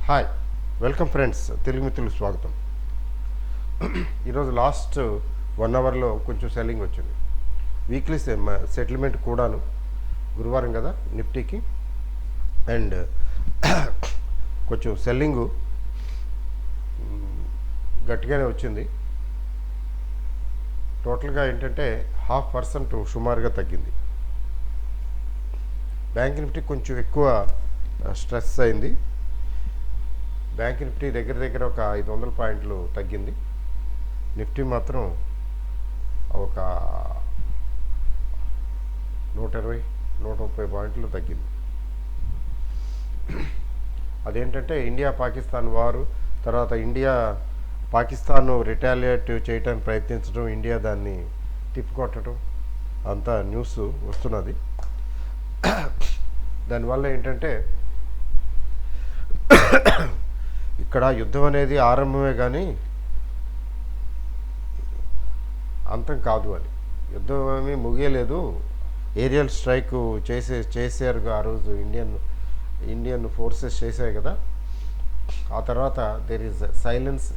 Hi, welcome friends. Telugu మిత్రులకు స్వాగతం. ఈరోజు లాస్ట్ 1 అవర్లో కొంచెం సెల్లింగ్ వచ్చింది. వీక్లీ సెటిల్మెంట్ కూడాను గురువారం కదా నిఫ్టీకి, అండ్ కొంచెం సెల్లింగు గట్టిగానే వచ్చింది. టోటల్గా ఏంటంటే 0.5% సుమారుగా తగ్గింది. బ్యాంక్ నిఫ్టీ కొంచెం ఎక్కువ స్ట్రెస్ అయింది. బ్యాంక్ నిఫ్టీ దగ్గర ఒక 500 పాయింట్లు తగ్గింది. నిఫ్టీ మాత్రం ఒక 120-130 పాయింట్లు తగ్గింది. అదేంటంటే ఇండియా పాకిస్తాన్ వారు, తర్వాత ఇండియా పాకిస్తాన్ రిటాలియేట్ చేయడానికి ప్రయత్నించడం, ఇండియా దాన్ని తిప్పికొట్టడం అంతా న్యూస్ వస్తున్నది. దానివల్ల ఏంటంటే ఇక్కడ యుద్ధం అనేది ఆరంభమే కానీ అంతం కాదు. అని యుద్ధం ఏమీ ముగియలేదు. ఏరియల్ స్ట్రైక్ చేశారు ఆ రోజు ఇండియన్ ఫోర్సెస్ చేశాయి కదా. ఆ తర్వాత there is silence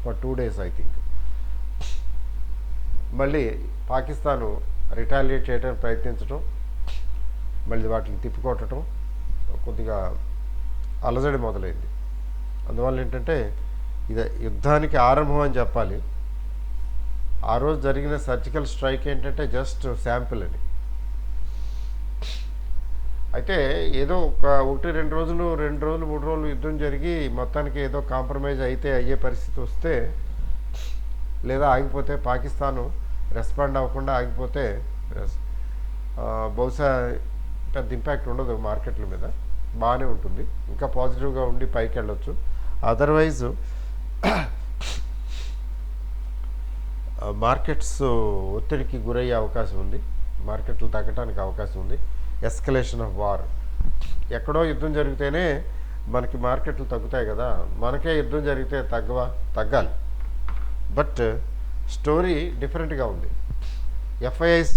for 2 days I think. మళ్ళీ పాకిస్తాను రిటాలియేట్ చేయడానికి ప్రయత్నించడం, మళ్ళీ వాటిని తిప్పికొట్టడం, కొద్దిగా అలజడి మొదలైంది. అందువల్ల ఏంటంటే ఇది యుద్ధానికి ఆరంభం అని చెప్పాలి. ఆ రోజు జరిగిన సర్జికల్ స్ట్రైక్ ఏంటంటే జస్ట్ శాంపిల్ అని. అయితే ఏదో ఒక 1-2 రోజులు 3 రోజులు యుద్ధం జరిగి మొత్తానికి ఏదో కాంప్రమైజ్ అయితే అయ్యే పరిస్థితి వస్తే, లేదా ఆగిపోతే, పాకిస్తాను రెస్పాండ్ అవ్వకుండా ఆగిపోతే బహుశా పెద్ద ఇంపాక్ట్ ఉండదు మార్కెట్ల మీద, బాగానే ఉంటుంది, ఇంకా పాజిటివ్గా ఉండి పైకి వెళ్ళొచ్చు. అదర్వైజ్ మార్కెట్స్ ఒత్తిడికి గురయ్యే అవకాశం ఉంది, మార్కెట్లు తగ్గడానికి అవకాశం ఉంది. ఎస్కలేషన్ ఆఫ్ వార్, ఎక్కడో యుద్ధం జరిగితేనే మనకి మార్కెట్లు తగ్గుతాయి కదా, మనకే యుద్ధం జరిగితే తగ్గాలి. బట్ స్టోరీ డిఫరెంట్గా ఉంది. ఎఫ్ఐఐస్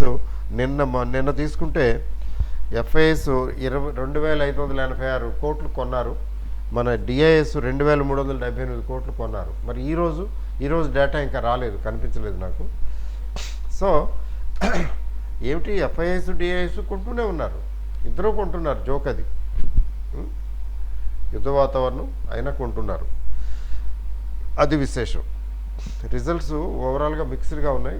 నిన్న తీసుకుంటే ఎఫ్ఐఐస్ 22,586 కోట్లు కొన్నారు. మన డిఐఎస్ 2,378 కోట్లు కొన్నారు. మరి ఈరోజు డేటా ఇంకా రాలేదు, కనిపించలేదు నాకు. సో ఏమిటి, ఎఫ్ఐఐస్ డిఐఎస్ కొంటూనే ఉన్నారు, ఇద్దరూ కొంటున్నారు. జోక్ అది, యుద్ధ వాతావరణం అయినా కొంటున్నారు, అది విశేషం. రిజల్ట్స్ ఓవరాల్గా మిక్స్డ్గా ఉన్నాయి.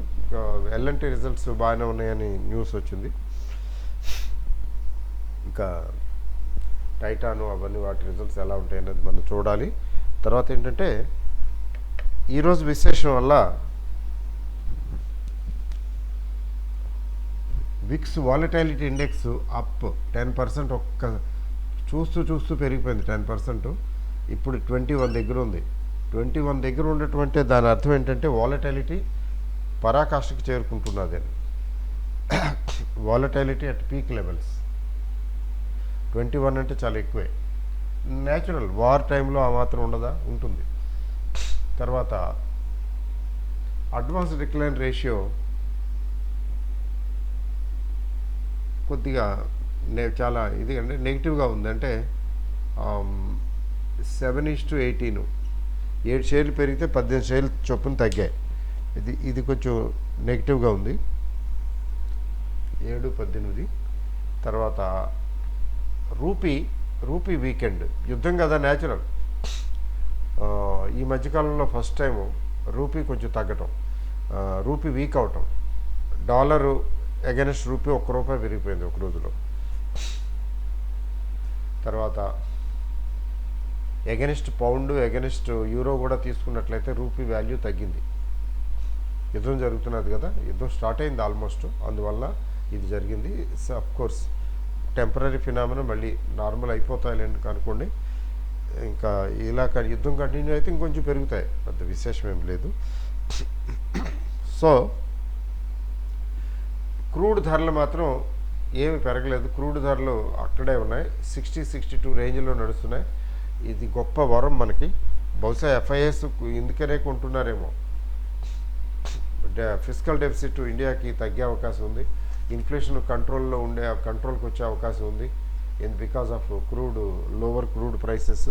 ఎల్ఎన్టీ రిజల్ట్స్ బాగానే ఉన్నాయని న్యూస్ వచ్చింది. ఇంకా టైటాను అవన్నీ వాటి రిజల్ట్స్ ఎలా ఉంటాయి అనేది మనం చూడాలి. తర్వాత ఏంటంటే ఈరోజు విశేషం వల్ల విక్స్ వాలటైలిటీ ఇండెక్స్ అప్ 10%. చూస్తూ పెరిగిపోయింది 10%. ఇప్పుడు 21 దగ్గర ఉంది. 21 దగ్గర ఉండటం దాని అర్థం ఏంటంటే వాలటైలిటీ పరాకాష్ఠకి చేరుకుంటున్నది అని. వాలటైలిటీ అట్ పీక్ లెవెల్స్ 21 అంటే చాలా ఎక్కువే. న్యాచురల్, వార్ టైంలో ఆ మాత్రం ఉండదా, ఉంటుంది. తర్వాత అడ్వాన్స్ డిక్లైన్ రేషియో కొద్దిగా చాలా ఇది అంటే నెగిటివ్గా ఉంది. అంటే 7:18, 7 షేర్లు పెరిగితే 18 షేర్లు చొప్పున తగ్గాయి. ఇది కొంచెం నెగిటివ్గా ఉంది. 7-18. తర్వాత రూపీ వీకెండ్, యుద్ధం కదా, న్యాచురల్. ఈ మధ్యకాలంలో ఫస్ట్ టైము రూపీ కొంచెం తగ్గటం, రూపీ వీక్ అవటం. డాలరు అగెనిస్ట్ రూపీ ₹1 పెరిగిపోయింది ఒక రోజులో. తర్వాత అగెనిస్ట్ పౌండ్, అగెనిస్ట్ యూరో కూడా తీసుకున్నట్లయితే రూపీ వాల్యూ తగ్గింది. యుద్ధం జరుగుతున్నది కదా, యుద్ధం స్టార్ట్ అయింది ఆల్మోస్ట్, అందువల్ల ఇది జరిగింది. అఫ్ కోర్స్ టెంపరీ ఫినామినా, మళ్ళీ నార్మల్ అయిపోతాయిలేండి అనుకోండి. ఇంకా ఇలా యుద్ధం కంటిన్యూ అయితే ఇంకొంచెం పెరుగుతాయి, పెద్ద విశేషం ఏం లేదు. సో క్రూడ్ ధరలు మాత్రం ఏమి పెరగలేదు. క్రూడ్ ధరలు అక్కడే ఉన్నాయి, 60-62 రేంజ్లో నడుస్తున్నాయి. ఇది గొప్ప వరం మనకి. బహుశా ఎఫ్ఐఎస్ ఇందుకనే కొంటున్నారేమో. ఫిస్కల్ డెఫిసిట్ ఇండియాకి తగ్గే అవకాశం ఉంది. ఇన్ఫ్లేషన్ కంట్రోల్కి వచ్చే అవకాశం ఉంది. Because of lower crude prices.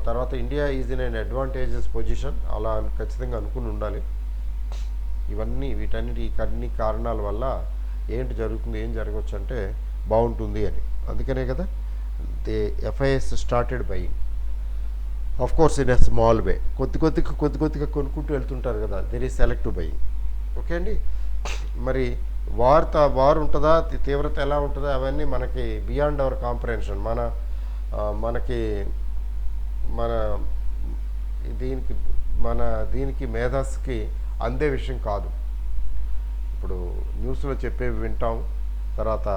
తర్వాత India is in an advantages position అలా ఖచ్చితంగా అనుకుని ఉండాలి. వీటన్నిటి కారణాల వల్ల ఏంటి జరుగుతుంది, ఏం జరగవచ్చు అంటే బాగుంటుంది అని. అందుకనే కదా they FIs started buying, of course in a small way. కొద్ది కొద్దిగా కొనుక్కుంటూ వెళ్తుంటారు కదా, there is selective buying. Okay అండి. మరి వార్ ఉంటుందా, తీవ్రత ఎలా ఉంటుందా, అవన్నీ మనకి బియాండ్ అవర్ కాంప్రహెన్షన్. మనకి మన దీనికి మేధస్సుకి అందే విషయం కాదు. ఇప్పుడు న్యూస్లో చెప్పేవి వింటాం, తర్వాత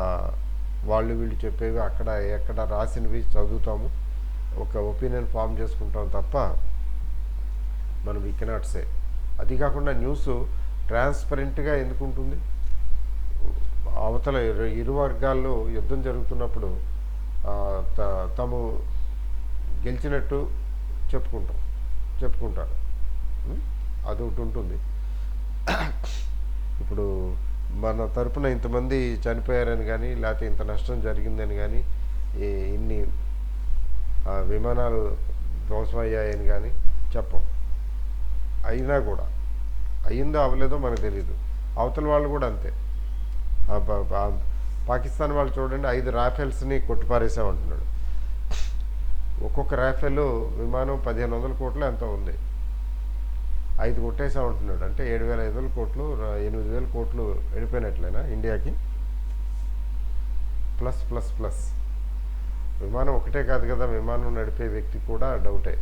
వీళ్ళు చెప్పేవి ఎక్కడ రాసినవి చదువుతాము, ఒక ఒపీనియన్ ఫామ్ చేసుకుంటాం తప్ప మనం వీ కెనాట్ సే. అది కాకుండా న్యూస్ ట్రాన్స్పరెంట్గా ఎందుకు ఉంటుంది? అవతల ఇరు వర్గాల్లో యుద్ధం జరుగుతున్నప్పుడు తాము గెలిచినట్టు చెప్పుకుంటారు. అది ఒకటి ఉంటుంది. ఇప్పుడు మన తరపున ఇంతమంది చనిపోయారని కానీ, లేకపోతే ఇంత నష్టం జరిగిందని కానీ, ఇన్ని విమానాలు ధ్వంసమయ్యాయని కానీ చెప్పం. అయినా కూడా అయ్యిందో అవ్వలేదో మనకు తెలియదు. అవతల వాళ్ళు కూడా అంతే. పాకిస్తాన్ వాళ్ళు చూడండి, 5 రాఫెల్స్ని కొట్టిపారేసామంటున్నాడు. ఒక్కొక్క రాఫెల్ విమానం 1500 కోట్లు ఎంతో ఉంది, 5 కొట్టేసామంటున్నాడు. అంటే 7500 కోట్లు 8000 కోట్లు వెళ్ళిపోయినట్లేనా ఇండియాకి? ప్లస్ విమానం ఒకటే కాదు కదా, విమానం నడిపే వ్యక్తి కూడా డౌటే.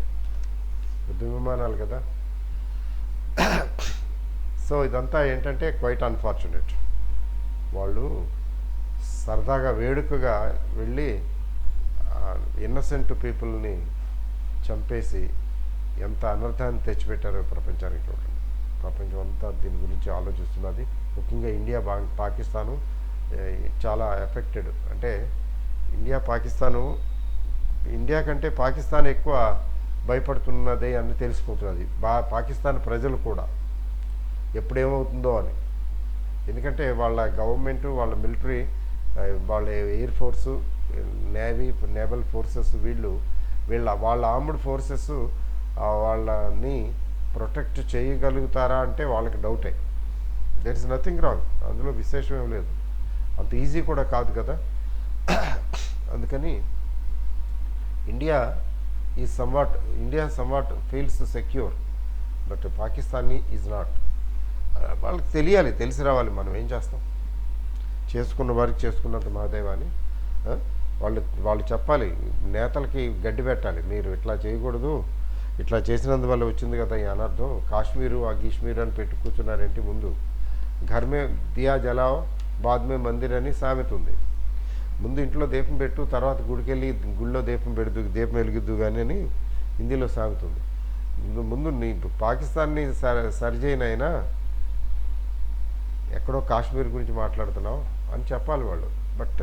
యుద్ధ విమానాలు కదా. సో ఇదంతా ఏంటంటే క్వైట్ అన్ఫార్చునేట్. వాళ్ళు సరదాగా వేడుకగా వెళ్ళి ఇన్నసెంట్ పీపుల్ని చంపేసి ఎంత అనర్థాన్ని తెచ్చిపెట్టారో ప్రపంచానికి చూడండి. ప్రపంచం అంతా దీని గురించి ఆలోచిస్తున్నది. ముఖ్యంగా పాకిస్తాను చాలా ఎఫెక్టెడ్. అంటే ఇండియా కంటే పాకిస్తాన్ ఎక్కువ భయపడుతున్నదే అని తెలిసిపోతున్నది. పాకిస్తాన్ ప్రజలు కూడా ఎప్పుడేమవుతుందో అని. ఎందుకంటే వాళ్ళ గవర్నమెంట్, వాళ్ళ మిలిటరీ, వాళ్ళ ఎయిర్ ఫోర్సు, నేవల్ ఫోర్సెస్, వాళ్ళ ఆర్మ్డ్ ఫోర్సెస్ వాళ్ళని ప్రొటెక్ట్ చేయగలుగుతారా అంటే వాళ్ళకి డౌటే. దెర్ ఇస్ నథింగ్ రాంగ్, అందులో విశేషం ఏం లేదు. అంత ఈజీ కూడా కాదు కదా. అందుకని India somewhat feels secure, but Pakistan is not. వాళ్ళకి తెలిసి రావాలి. మనం ఏం చేస్తాం? చేసుకున్న వారికి చేసుకున్నంత మహాదేవాని వాళ్ళు చెప్పాలి. నేతలకి గడ్డి పెట్టాలి, మీరు ఇట్లా చేయకూడదు, ఇట్లా చేసినందువల్ల వచ్చింది కదా ఈ అనర్థం. కాశ్మీరు గీష్మీరు అని పెట్టి కూర్చున్నారేంటి? ముందు ఘర్మే దియా జలావ్ బాద్మే మందిర్ అని సామెత ఉంది. ముందు ఇంట్లో దీపం పెట్టు, తర్వాత గుడికెళ్ళి గుళ్ళో దీపం వెలిగిద్దు కానీ అని హిందీలో సామెత ఉంది. ముందు నీ పాకిస్తాన్ని సరిచేయనైనా ఎక్కడో కాశ్మీర్ గురించి మాట్లాడుతున్నావు అని చెప్పాలి వాళ్ళు. But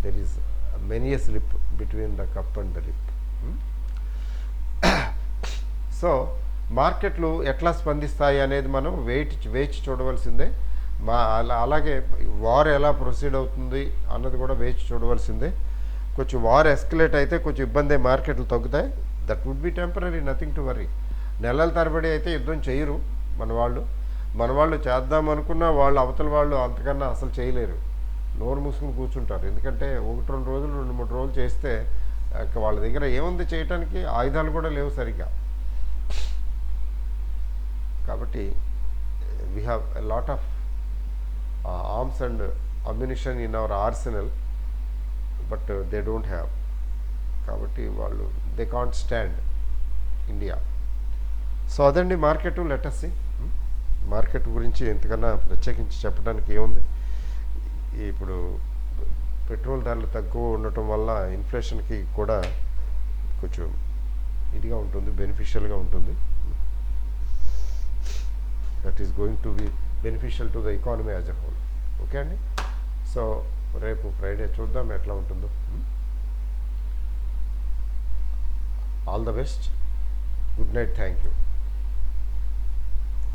there is many a slip between the cup and the lip. So మార్కెట్లు ఎట్లా స్పందిస్తాయి అనేది మనం వేచి చూడవలసిందే. అలాగే వార్ ఎలా ప్రొసీడ్ అవుతుంది అన్నది కూడా వేచి చూడవలసిందే. కొంచెం వార్ ఎస్కలేట్ అయితే కొంచెం ఇబ్బంది, మార్కెట్లు తగ్గుతాయి. That would be temporary, nothing to worry. నెలల తరబడి అయితే యుద్ధం చేయరు మన వాళ్ళు చేద్దాం అనుకున్నా వాళ్ళు అవతల వాళ్ళు అంతకన్నా అసలు చేయలేరు. నోరు మూసుకుని కూర్చుంటారు. ఎందుకంటే 1-2 రోజులు 2-3 రోజులు చేస్తే వాళ్ళ దగ్గర ఏముంది చేయటానికి? ఆయుధాలు కూడా లేవు సరిగ్గా. కాబట్టి we have a lot of arms and ammunition in our arsenal, but they don't have. కాబట్టి they can't stand India. So అదండి market. Let us see. Market గురించి ఎంతకన్నా ప్రత్యేకించి చెప్పడానికి ఏముంది? ఇప్పుడు పెట్రోల్ ధరలు తక్కువ ఉండటం వల్ల ఇన్ఫ్లేషన్కి కూడా కొంచెం ఇదిగా ఉంటుంది, బెనిఫిషియల్గా ఉంటుంది. That is going to be beneficial to the economy as a whole. Okay అండి. సో రేపు ఫ్రైడే చూద్దాం ఎట్లా ఉంటుందో. All the best. Good night. Thank you.